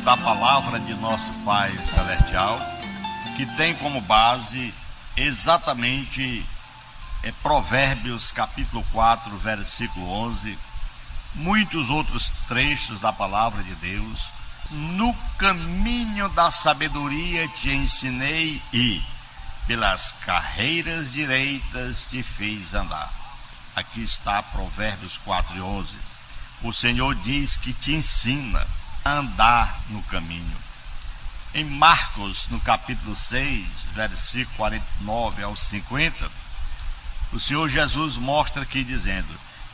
da palavra de nosso Pai Celestial, que tem como base exatamente Provérbios capítulo 4, versículo 11, muitos outros trechos da palavra de Deus. No caminho da sabedoria te ensinei e pelas carreiras direitas te fiz andar. Aqui está Provérbios 4 e 11. O Senhor diz que te ensina a andar no caminho. Em Marcos, no capítulo 6, versículo 49 ao 50, o Senhor Jesus mostra aqui dizendo: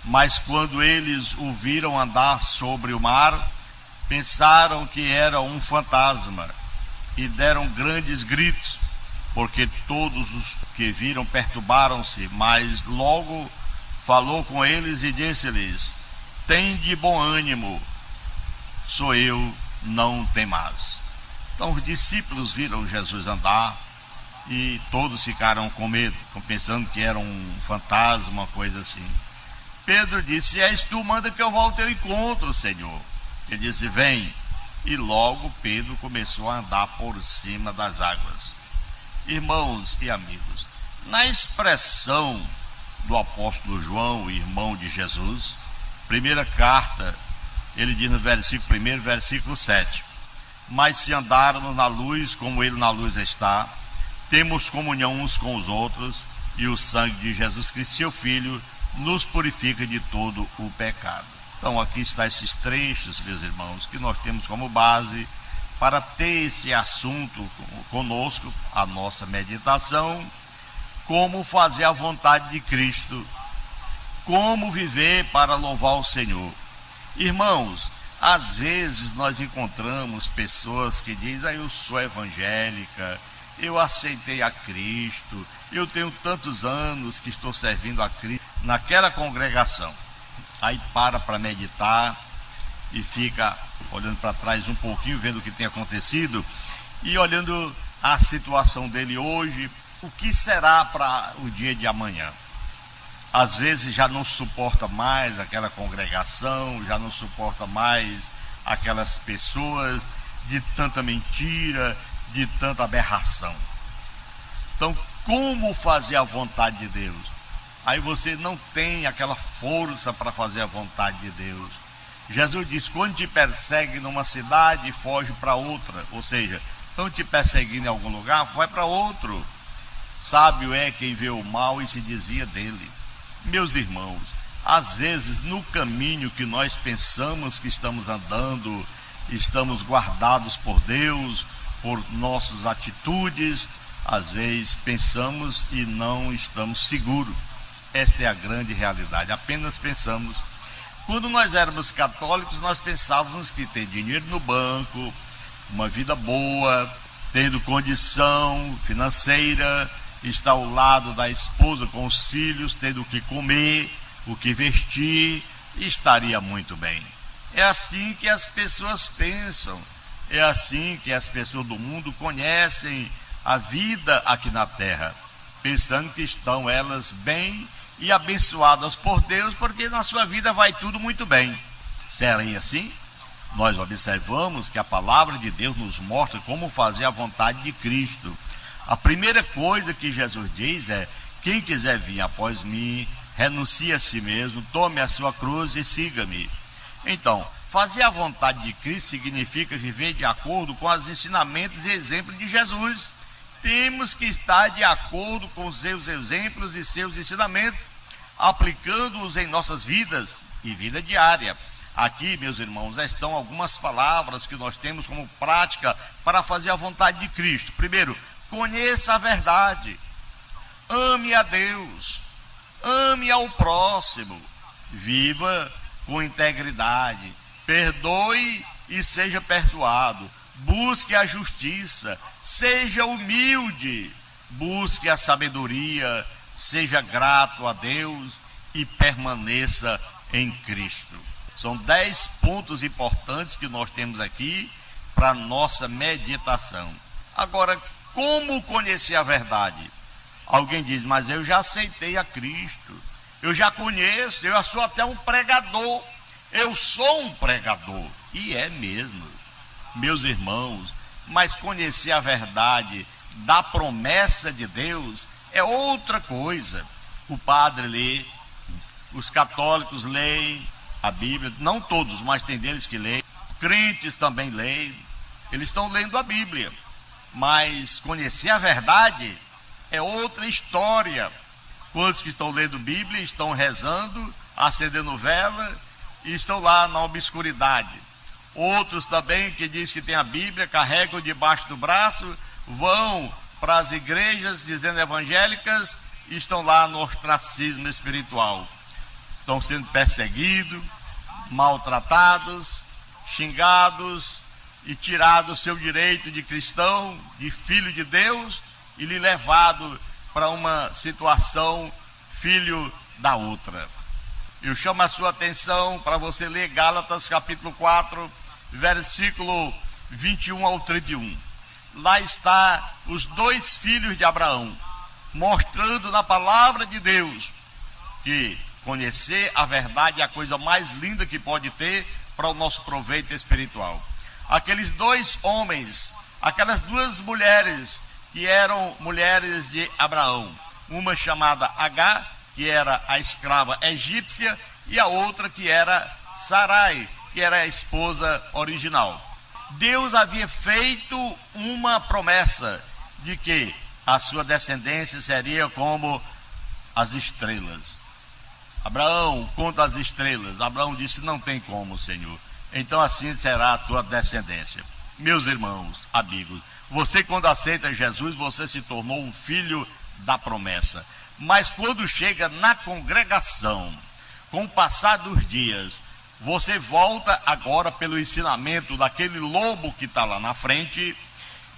mas quando eles o viram andar sobre o mar, pensaram que era um fantasma e deram grandes gritos, porque todos os que viram perturbaram-se. Mas logo falou com eles e disse-lhes: tende bom ânimo, sou eu, não temais. Então os discípulos viram Jesus andar e todos ficaram com medo, pensando que era um fantasma, uma coisa assim. Pedro disse: se és tu, manda que eu vá ao teu encontro, Senhor. Ele disse: vem. E logo Pedro começou a andar por cima das águas. Irmãos e amigos, na expressão do apóstolo João, irmão de Jesus, primeira carta, ele diz no versículo 1, versículo 7: mas se andarmos na luz como ele na luz está, temos comunhão uns com os outros, e o sangue de Jesus Cristo, seu Filho, nos purifica de todo o pecado. Então aqui está esses trechos, meus irmãos, que nós temos como base para ter esse assunto conosco, a nossa meditação: como fazer a vontade de Cristo, como viver para louvar o Senhor. Irmãos, às vezes nós encontramos pessoas que dizem: eu sou evangélica, eu aceitei a Cristo, eu tenho tantos anos que estou servindo a Cristo naquela congregação. Aí para meditar e fica olhando para trás um pouquinho, vendo o que tem acontecido e olhando a situação dele hoje, o que será para o dia de amanhã. Às vezes já não suporta mais aquela congregação, já não suporta mais aquelas pessoas, de tanta mentira, de tanta aberração. Então, como fazer a vontade de Deus? Aí você não tem aquela força para fazer a vontade de Deus. Jesus diz: quando te persegue numa cidade, foge para outra. Ou seja, estão te perseguindo em algum lugar, vai para outro. Sábio é quem vê o mal e se desvia dele. Meus irmãos, às vezes no caminho que nós pensamos que estamos andando, estamos guardados por Deus, por nossas atitudes, às vezes pensamos e não estamos seguros. Esta é a grande realidade, apenas pensamos. Quando nós éramos católicos, nós pensávamos que ter dinheiro no banco, uma vida boa, tendo condição financeira, estar ao lado da esposa com os filhos, tendo o que comer, o que vestir, estaria muito bem. É assim que as pessoas pensam, é assim que as pessoas do mundo conhecem a vida aqui na terra, pensando que estão elas bem e abençoadas por Deus, porque na sua vida vai tudo muito bem. Será assim? Nós observamos que a palavra de Deus nos mostra como fazer a vontade de Cristo. A primeira coisa que Jesus diz é: quem quiser vir após mim, renuncie a si mesmo, tome a sua cruz e siga-me. Então, fazer a vontade de Cristo significa viver de acordo com os ensinamentos e exemplos de Jesus. Temos que estar de acordo com os seus exemplos e seus ensinamentos, aplicando-os em nossas vidas e vida diária. Aqui, meus irmãos, estão algumas palavras que nós temos como prática para fazer a vontade de Cristo. Primeiro, conheça a verdade, ame a Deus, ame ao próximo, viva com integridade, perdoe e seja perdoado, busque a justiça, seja humilde, busque a sabedoria, seja grato a Deus e permaneça em Cristo. São 10 pontos importantes que nós temos aqui para nossa meditação. Agora, como conhecer a verdade? Alguém diz: mas eu já aceitei a Cristo, eu já conheço, eu sou até um pregador, eu sou um pregador. E é mesmo. meus irmãos, mas conhecer a verdade da promessa de Deus é outra coisa. O padre lê, os católicos leem a Bíblia, não todos, mas tem deles que leem, crentes também leem, eles estão lendo a Bíblia, mas conhecer a verdade é outra história. Quantos que estão lendo Bíblia, estão rezando, acendendo vela e estão lá na obscuridade. Outros também que dizem que tem a Bíblia, carregam debaixo do braço, vão para as igrejas dizendo evangélicas e estão lá no ostracismo espiritual. Estão sendo perseguidos, maltratados, xingados e tirado o seu direito de cristão, de filho de Deus, e lhe levado para uma situação filho da outra. Eu chamo a sua atenção para você ler Gálatas capítulo 4, versículo 21 ao 31. Lá está os dois filhos de Abraão, mostrando na palavra de Deus que conhecer a verdade é a coisa mais linda que pode ter para o nosso proveito espiritual. Aqueles dois homens, aquelas duas mulheres que eram mulheres de Abraão, uma chamada Agar, que era a escrava egípcia, e a outra que era Sarai, que era a esposa original. Deus havia feito uma promessa de que a sua descendência seria como as estrelas. Abraão, conta as estrelas. Abraão disse: não tem como, Senhor. Então assim será a tua descendência. Meus irmãos, amigos, você quando aceita Jesus, você se tornou um filho da promessa. Mas quando chega na congregação, com o passar dos dias, você volta agora pelo ensinamento daquele lobo que está lá na frente,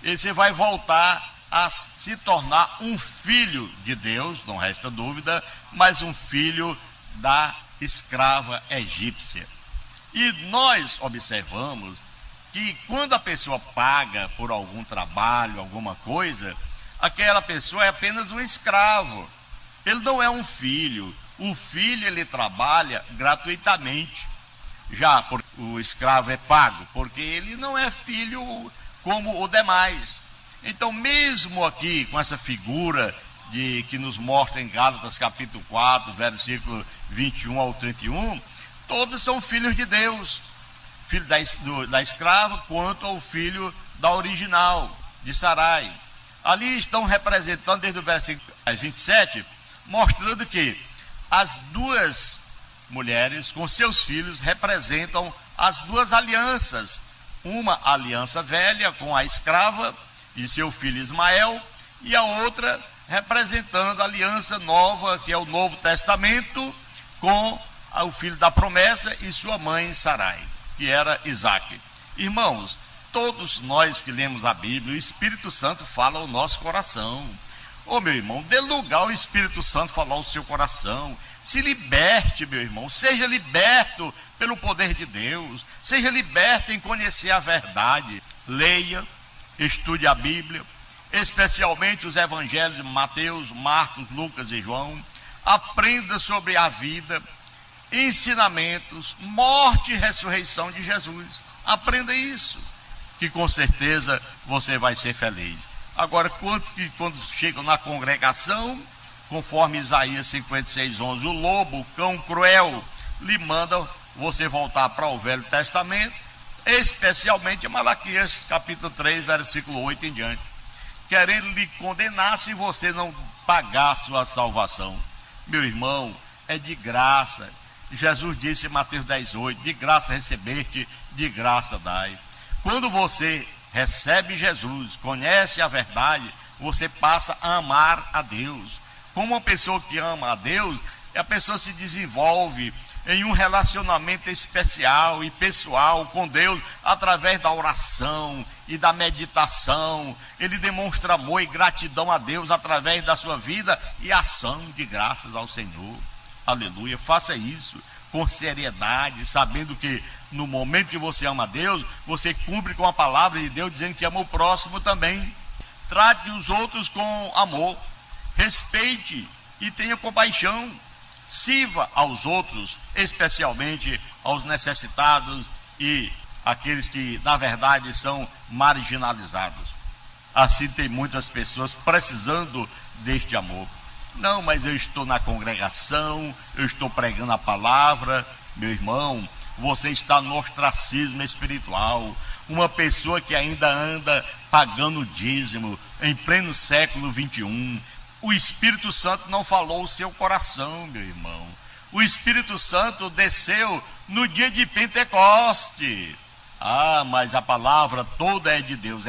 e você vai voltar a se tornar um filho de Deus, não resta dúvida, mas um filho da escrava egípcia. E nós observamos que quando a pessoa paga por algum trabalho, alguma coisa, aquela pessoa é apenas um escravo. Ele não é um filho. O filho, ele trabalha gratuitamente. Já o escravo é pago, porque ele não é filho como o demais. Então, mesmo aqui com essa figura que nos mostra em Gálatas capítulo 4, versículo 21 ao 31, todos são filhos de Deus, filho da escrava, quanto ao filho da original, de Sarai. Ali estão representando, desde o versículo 27, mostrando que as duas mulheres com seus filhos representam as duas alianças. Uma aliança velha com a escrava e seu filho Ismael, e a outra representando a aliança nova, que é o Novo Testamento, com o filho da promessa e sua mãe Sarai, que era Isaque. Irmãos, todos nós que lemos a Bíblia, o Espírito Santo fala ao nosso coração. Ô meu irmão, dê lugar ao Espírito Santo falar ao seu coração. Se liberte, meu irmão, seja liberto pelo poder de Deus, seja liberto em conhecer a verdade. Leia, estude a Bíblia, especialmente os evangelhos de Mateus, Marcos, Lucas e João. Aprenda sobre a vida, ensinamentos, morte e ressurreição de Jesus. Aprenda isso, que com certeza você vai ser feliz. Agora, quantos que quando chegam na congregação, conforme Isaías 56:11, o lobo, o cão cruel, lhe manda você voltar para o Velho Testamento, especialmente Malaquias capítulo 3, versículo 8 em diante, querendo lhe condenar se você não pagar sua salvação. Meu irmão, é de graça. Jesus disse em Mateus 10:8, de graça recebeste, de graça dai. Quando você recebe Jesus, conhece a verdade, você passa a amar a Deus. Como uma pessoa que ama a Deus, a pessoa se desenvolve em um relacionamento especial e pessoal com Deus, através da oração e da meditação. Ele demonstra amor e gratidão a Deus através da sua vida e ação de graças ao Senhor. Aleluia, faça isso com seriedade, sabendo que no momento que você ama a Deus, você cumpre com a palavra de Deus, dizendo que ama o próximo também. Trate os outros com amor, respeite e tenha compaixão. Sirva aos outros, especialmente aos necessitados e aqueles que na verdade são marginalizados. Assim tem muitas pessoas precisando deste amor. Não, mas eu estou na congregação, eu estou pregando a palavra. Meu irmão, você está no ostracismo espiritual. Uma pessoa que ainda anda pagando dízimo em pleno século 21. O Espírito Santo não falou o seu coração, meu irmão. O Espírito Santo desceu no dia de Pentecoste. Ah, mas a palavra toda é de Deus.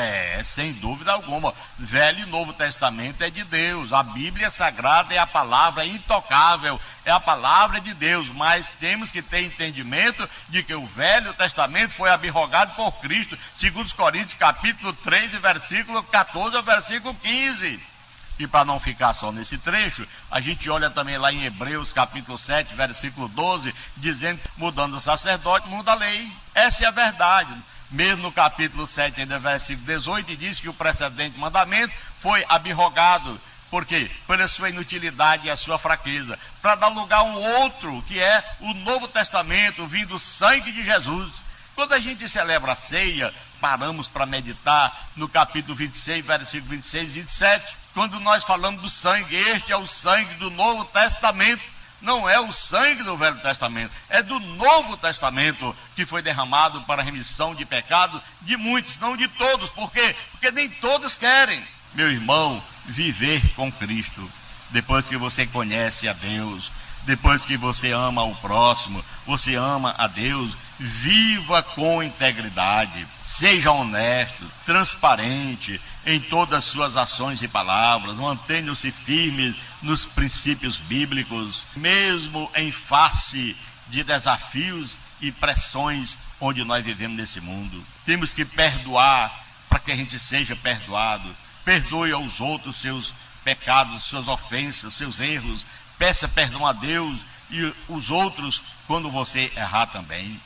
Sem dúvida alguma. Velho e Novo Testamento é de Deus. A Bíblia Sagrada é a palavra intocável, é a palavra de Deus. Mas temos que ter entendimento de que o Velho Testamento foi abrogado por Cristo, segundo os Coríntios, capítulo 3, versículo 14 ao versículo 15. E para não ficar só nesse trecho, a gente olha também lá em Hebreus capítulo 7, versículo 12, dizendo que mudando o sacerdote, muda a lei. Essa é a verdade. Mesmo no capítulo 7, ainda versículo 18, diz que o precedente mandamento foi abrogado. Por quê? Pela sua inutilidade e a sua fraqueza. Para dar lugar a um outro, que é o Novo Testamento, vindo do sangue de Jesus. Quando a gente celebra a ceia, paramos para meditar no capítulo 26, versículo 26 e 27. Quando nós falamos do sangue, este é o sangue do Novo Testamento. Não é o sangue do Velho Testamento, é do Novo Testamento que foi derramado para a remissão de pecados de muitos, não de todos. Por quê? Porque nem todos querem. Meu irmão, viver com Cristo, depois que você conhece a Deus, depois que você ama o próximo, você ama a Deus, viva com integridade, seja honesto, transparente em todas as suas ações e palavras, mantenha-se firme nos princípios bíblicos, mesmo em face de desafios e pressões onde nós vivemos nesse mundo. Temos que perdoar para que a gente seja perdoado. Perdoe aos outros seus pecados, suas ofensas, seus erros. Peça perdão a Deus e os outros quando você errar também.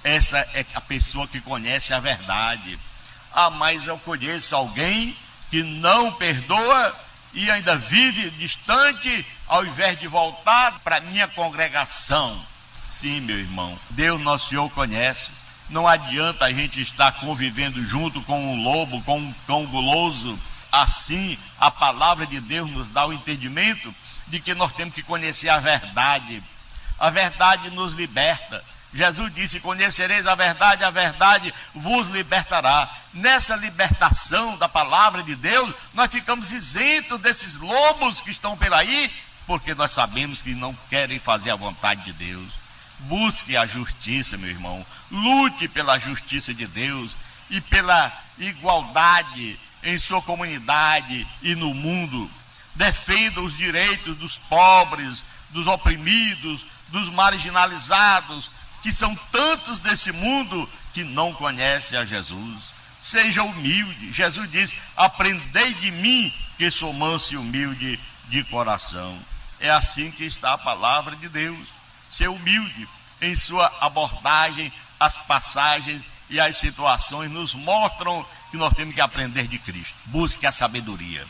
Essa é a pessoa que conhece a verdade. Ah, mas eu conheço alguém que não perdoa e ainda vive distante, ao invés de voltar para a minha congregação. Sim, meu irmão, Deus nosso Senhor conhece. Não adianta a gente estar convivendo junto com um lobo, com um cão guloso. Assim, a palavra de Deus nos dá o entendimento de que nós temos que conhecer a verdade. A verdade nos liberta. Jesus disse: conhecereis a verdade vos libertará. Nessa libertação da palavra de Deus, nós ficamos isentos desses lobos que estão por aí, porque nós sabemos que não querem fazer a vontade de Deus. Busque a justiça, meu irmão. Lute pela justiça de Deus e pela igualdade em sua comunidade e no mundo. Defenda os direitos dos pobres, dos oprimidos, dos marginalizados, que são tantos desse mundo que não conhecem a Jesus. Seja humilde. Jesus diz: aprendei de mim, que sou manso e humilde de coração. É assim que está a palavra de Deus. Ser humilde em sua abordagem, as passagens e as situações nos mostram que nós temos que aprender de Cristo. Busque a sabedoria.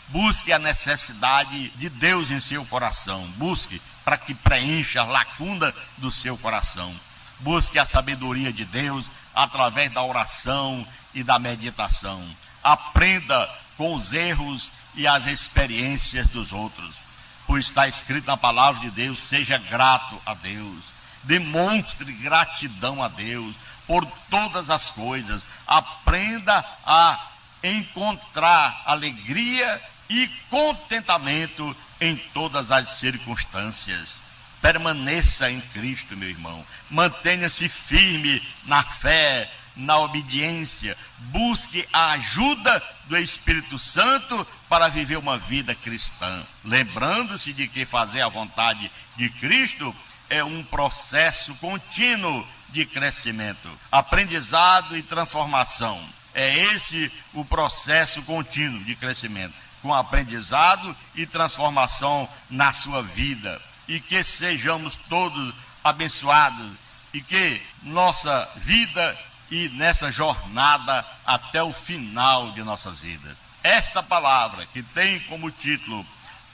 Busque a necessidade de Deus em seu coração. Busque para que preencha a lacuna do seu coração. Busque a sabedoria de Deus através da oração e da meditação. Aprenda com os erros e as experiências dos outros. Pois está escrito na palavra de Deus: seja grato a Deus. Demonstre gratidão a Deus por todas as coisas. Aprenda a encontrar alegria e contentamento em todas as circunstâncias. Permaneça em Cristo, meu irmão. Mantenha-se firme na fé, na obediência. Busque a ajuda do Espírito Santo para viver uma vida cristã. Lembrando-se de que fazer a vontade de Cristo é um processo contínuo de crescimento, aprendizado e transformação. É esse o processo contínuo de crescimento, com aprendizado e transformação na sua vida. E que sejamos todos abençoados e que nossa vida e nessa jornada até o final de nossas vidas. Esta palavra, que tem como título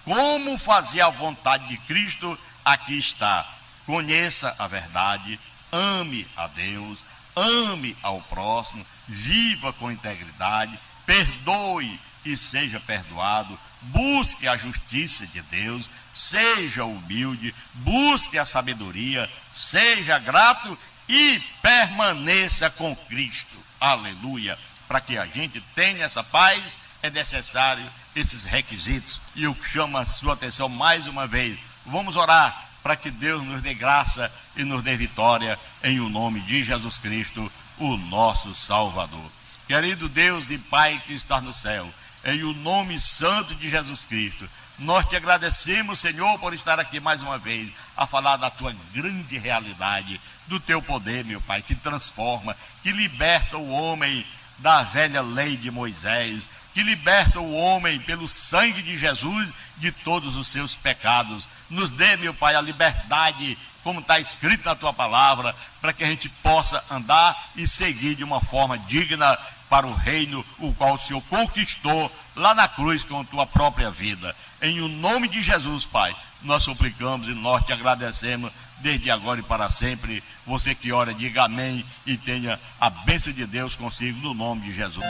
Como fazer a vontade de Cristo, aqui está. Conheça a verdade, ame a Deus, ame ao próximo, viva com integridade, perdoe e seja perdoado, busque a justiça de Deus, seja humilde, busque a sabedoria, seja grato e permaneça com Cristo. Aleluia! Para que a gente tenha essa paz, é necessário esses requisitos. E eu chamo a sua atenção mais uma vez. Vamos orar para que Deus nos dê graça e nos dê vitória em o nome de Jesus Cristo, o nosso Salvador. Querido Deus e Pai que está no céu, em o nome santo de Jesus Cristo, nós te agradecemos, Senhor, por estar aqui mais uma vez a falar da tua grande realidade, do teu poder, meu Pai, que transforma, que liberta o homem da velha lei de Moisés, que liberta o homem pelo sangue de Jesus de todos os seus pecados. Nos dê, meu Pai, a liberdade, como está escrito na tua palavra, para que a gente possa andar e seguir de uma forma digna para o reino, o qual o Senhor conquistou lá na cruz com a tua própria vida. Em o nome de Jesus, Pai, nós suplicamos e nós te agradecemos desde agora e para sempre. Você que ora, diga amém e tenha a bênção de Deus consigo no nome de Jesus.